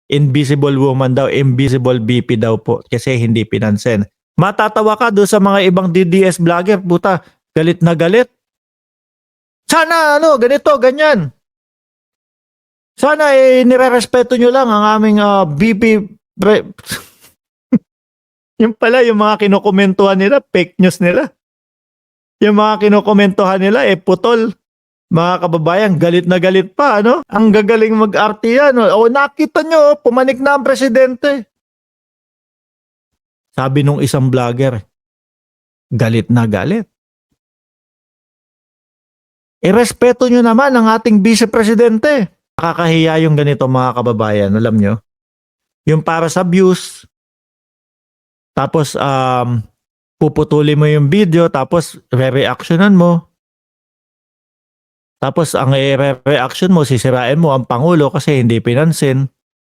Invisible woman daw, invisible VP daw po kasi hindi pinansin. Matatawa ka doon sa mga ibang DDS vlogger, puta, galit na galit. Sana ganito, ganyan. Sana nirerespeto nyo lang ang aming VP. Yung pala, yung mga kinokomentuhan nila, fake news nila. Yung mga kinokomentuhan nila, putol. Mga kababayan, galit na galit pa, ano? Ang gagaling mag-arte yan. O, nakita nyo, pumanik na ang presidente. Sabi nung isang vlogger, galit na galit. Irespeto nyo naman ang ating vice-presidente. Nakakahiya yung ganito mga kababayan, alam nyo? Yung para sa views, tapos puputuli mo yung video, tapos re-reactionan mo. Tapos ang re-reaction mo, sisirain mo ang Pangulo kasi hindi pinansin.